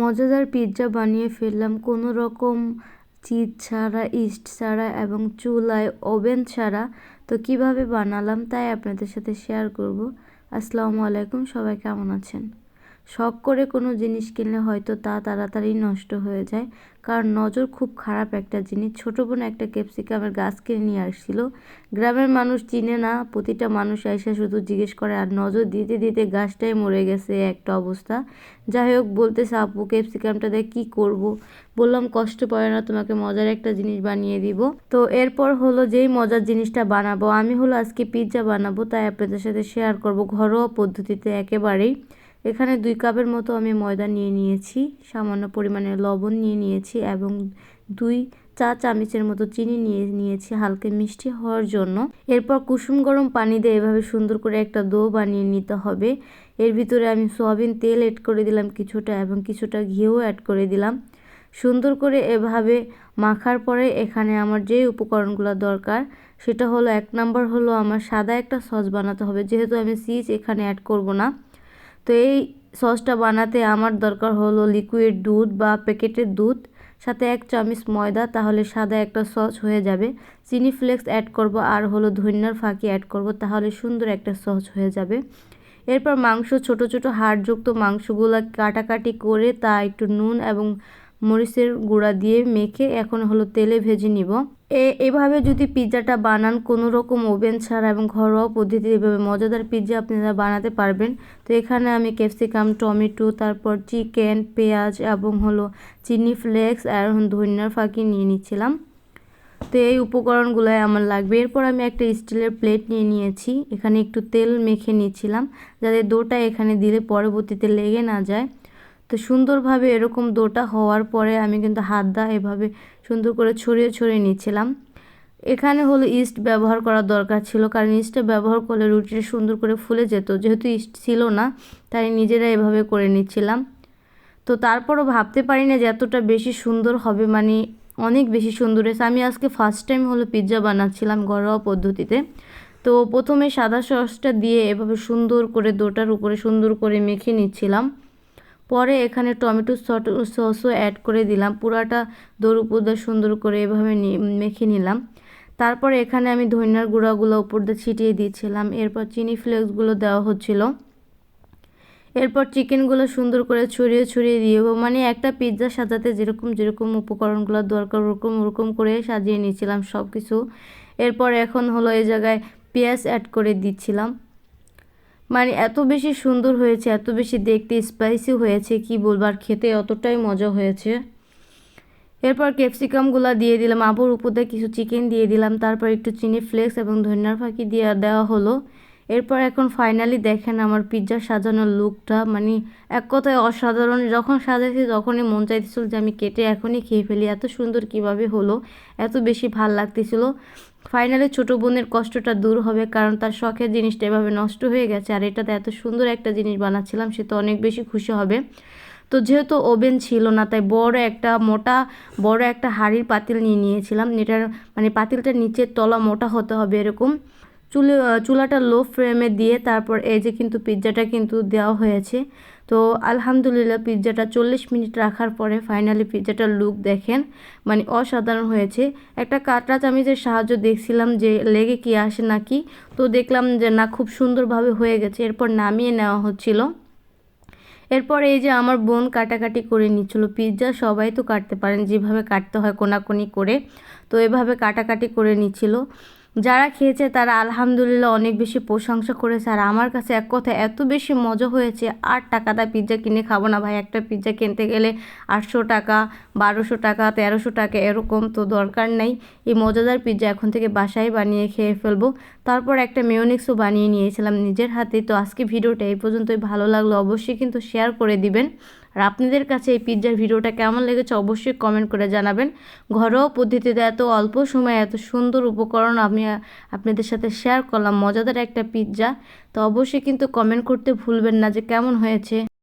মজাদার পিৎজা বানিয়ে ফেললাম কোনো রকম চিজ ছাড়া, ইস্ট ছাড়া এবং চুলায় ওভেন ছাড়া। তো কিভাবে বানালাম তাই আপনাদের সাথে শেয়ার করব। আসসালামু আলাইকুম, সবাই কেমন আছেন? শখ করে কোনো জিনিস কিনলে হয়তো তা তাড়াতাড়ি নষ্ট হয়ে যায়, কারণ নজর খুব খারাপ একটা জিনিস। ছোটো বোন একটা ক্যাপসিকামের গাছ কিনে নিয়ে আসছিল। গ্রামের মানুষ চিনে না, প্রতিটা মানুষ এসে শুধু জিজ্ঞেস করে, আর নজর দিতে দিতে গাছটাই মরে গেছে একটা অবস্থা। যাই হোক, বলতেছে আপু ক্যাপসিকামটা দিয়ে কী করব। বললাম কষ্ট পড়ে না, তোমাকে মজার একটা জিনিস বানিয়ে দিব। তো এরপর হলো যেই মজার জিনিসটা বানাবো, আমি হলো আজকে পিৎজা বানাবো, তাই আপনাদের সাথে শেয়ার করব ঘরোয়া পদ্ধতিতে একেবারেই। এখানে 2 কাপের মতো আমি ময়দা নিয়ে নিয়েছি, সামান্য পরিমাণে লবণ নিয়ে নিয়েছি এবং 2 চা চামচের মতো চিনি নিয়ে নিয়েছি হালকা মিষ্টি হওয়ার জন্য। এরপর কুসুম গরম পানি দিয়ে এভাবে সুন্দর করে একটা ডো বানিয়ে নিতে হবে। এর ভিতরে আমি সয়াবিন তেল অ্যাড করে দিলাম কিছুটা এবং কিছুটা ঘিও অ্যাড করে দিলাম। সুন্দর করে এভাবে মাখার পরে এখানে আমার যে উপকরণগুলো দরকার সেটা হলো 1 নাম্বার হলো আমার সাদা একটা সস বানাতে হবে, যেহেতু আমি চিজ এখানে অ্যাড করব না। তো এই সসটা বানাতে আমার দরকার হলো লিকুইড দুধ বা প্যাকেটের দুধ, সাথে 1 চামচ ময়দা, তাহলে সাদা একটা সস হয়ে যাবে। চিনি ফ্লেক্স অ্যাড করব আর হলো ধনিয়ার ফাঁকি অ্যাড করব, তাহলে সুন্দর একটা সস হয়ে যাবে। এরপর মাংস, ছোট ছোট হাড়যুক্ত মাংসগুলো কাটাকাটি করে তা একটু নুন এবং মরিচের গুঁড়া দিয়ে মেখে এখন হলো তেলে ভেজে নিব। এভাবে যদি পিৎজাটা বানান কোনো রকম ওভেন ছাড়া এবং ঘরোয়া পদ্ধতিতে, এভাবে মজাদার পিৎজা আপনারা বানাতে পারবেন। তো এখানে আমি ক্যাপসিকাম, টমেটো, তারপর চিকেন, পেঁয়াজ এবং হলো চিনি ফ্লেক্স আর ধনিয়ার ফাঁকি নিয়ে নিচ্ছিলাম। তো এই উপকরণগুলোই আমার লাগবে। এরপর আমি একটা স্টিলের প্লেট নিয়ে নিয়েছি, এখানে একটু তেল মেখে নিচ্ছিলাম যাতে ডোটা এখানে দিলে পরবর্তীতে লেগে না যায়। তো সুন্দরভাবে এরকম ডোটা হওয়ার পরে আমি কিন্তু হাত দা এভাবে সুন্দর করে ছড়িয়ে ছড়িয়ে নিচ্ছিলাম। এখানে হলো ইস্ট ব্যবহার করা দরকার ছিল, কারণ ইস্টটা ব্যবহার করলে রুটিটা সুন্দর করে ফুলে যেত। যেহেতু ইস্ট ছিল না তাই নিজেরা এভাবে করে নিচ্ছিলাম। তো তারপরও ভাবতে পারি না যে এতটা বেশি সুন্দর হবে, মানে অনেক বেশি সুন্দর হয়েছে। আমি আজকে ফার্স্ট টাইম হলো পিৎজা বানাচ্ছিলাম ঘরোয়া পদ্ধতিতে। তো প্রথমে সাদা সসটা দিয়ে এভাবে সুন্দর করে ডোটার উপরে সুন্দর করে মেখে নিচ্ছিলাম। পরে এখানে টমেটো সসও অ্যাড করে দিলাম, পুরাটা ডোর উপর দিয়ে সুন্দর করে এভাবে মেখে নিলাম। তারপরে এখানে আমি ধনিয়ার গুঁড়াগুলো উপর দিয়ে ছিটিয়ে দিচ্ছিলাম। এরপর চিনি ফ্লেক্সগুলো দেওয়া হচ্ছিল। এরপর চিকেনগুলো সুন্দর করে ছড়িয়ে ছড়িয়ে দিয়ে, মানে একটা পিৎজা সাজাতে যেরকম যেরকম উপকরণগুলো দরকার ওরকম করে সাজিয়ে নিয়েছিলাম সব কিছু। এরপর এখন হলো এই জায়গায় পেঁয়াজ অ্যাড করে দিচ্ছিলাম। মানে এত বেশি সুন্দর হয়েছে, এত বেশি দেখতে স্পাইসি হয়েছে, কি বলবো, আর খেতে অতটাই মজা হয়েছে। এরপর ক্যাপসিকামগুলো দিয়ে দিলাম, আবার উপর দিয়ে কিছু চিকেন দিয়ে দিলাম, তারপর একটু চিনি ফ্লেক্স এবং ধনিয়ার ফাঁকি দিয়ে দেওয়া হলো। এরপর এখন ফাইনালি দেখেন আমার পিৎজা সাজানোর লুকটা, মানে এক কথায় অসাধারণ। যখন সাজাইছি তখনই মন চাইতেছিল যে আমি কেটে এখনই খেয়ে ফেলি, এত সুন্দর কিভাবে হলো, এত বেশি ভাল লাগতেছিল। ফাইনালি ছোটো বোনের কষ্টটা দূর হবে, কারণ তার শখের জিনিসটা এভাবে নষ্ট হয়ে গেছে, আর এটাতে এত সুন্দর একটা জিনিস বানাচ্ছিলাম, সে তো অনেক বেশি খুশি হবে। তো যেহেতু ওভেন ছিল না তাই বড় একটা হাঁড়ির পাতিল নিয়ে নিয়েছিলাম। এটার মানে পাতিলটার নিচের তলা মোটা হতে হবে এরকম। চুলাটা লো ফ্লেমে দিয়ে তারপর এই যে কিন্তু পিৎজাটা কিন্তু দেওয়া হয়েছে। তো আলহামদুলিল্লাহ পিৎজাটা 40 মিনিট রাখার পরে ফাইনালি পিৎজাটার লুক দেখেন, মানে অসাধারণ হয়েছে। একটা কাঁটা চামচের সাহায্য দেখছিলাম যে লেগে কি আসে নাকি, তো দেখলাম যে না, খুব সুন্দরভাবে হয়ে গেছে। এরপর নামিয়ে নেওয়া হচ্ছিল। এরপর এই যে আমার বোন কাটাকাটি করে নিচ্ছিল পিৎজা। সবাই তো কাটতে পারেন, যেভাবে কাটতে হয় কোনাকুনি করে, তো এভাবে কাটাকাটি করে নিচ্ছিল। যারা খেয়েছে তারা আলহামদুলিল্লাহ অনেক বেশি প্রশংসা করেছে, আর আমার কাছে এক কথা এত বেশি মজা হয়েছে। আর টাকাটা পিৎজা কিনে খাবো না ভাই, একটা পিৎজা কিনতে গেলে 800 টাকা, 1200 টাকা, 1300 টাকা এরকম, তো দরকার নেই। এই মজাদার পিৎজা এখন থেকে বাসায় বানিয়ে খেয়ে ফেলবো। তারপর একটা মেয়োনিক্সও বানিয়ে নিয়েছিলাম নিজের হাতে। তো আজকে ভিডিওটা এই পর্যন্তই, ভালো লাগলো অবশ্যই কিন্তু শেয়ার করে দিবেন। আর আপনাদের কাছে এই পিৎজার ভিডিওটা কেমন লেগেছে অবশ্যই কমেন্ট করে জানাবেন। ঘরোয়া পদ্ধতিতে এত অল্প সময়ে এত সুন্দর উপকরণ আমি আপনাদের সাথে শেয়ার করলাম, মজাদার একটা পিৎজা। তো অবশ্যই কিন্তু কমেন্ট করতে ভুলবেন না যে কেমন হয়েছে।